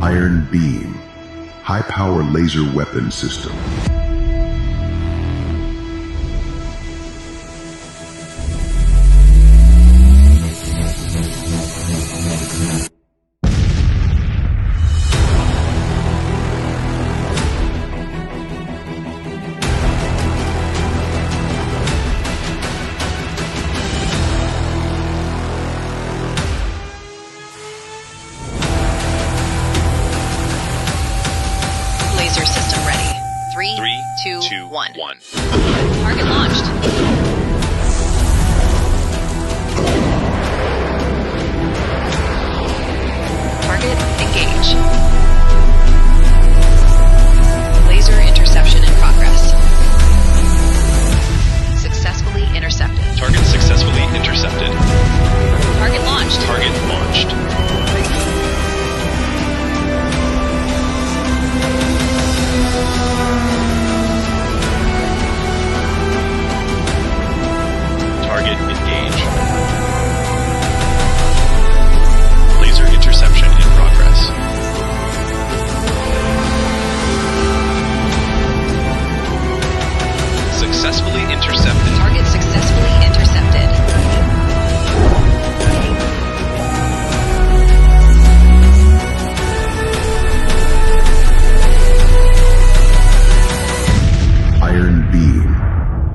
Iron beam, high-power laser weapon system. Laser system ready. Three, two, one. Target launched. Target engage. Laser interception in progress. Successfully intercepted. Target successfully intercepted. Target launched. Target launched. Target engage. Laser interception in progress. Successfully intercepted. Target successfully intercepted. Iron beam,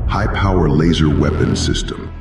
high-power laser weapon system.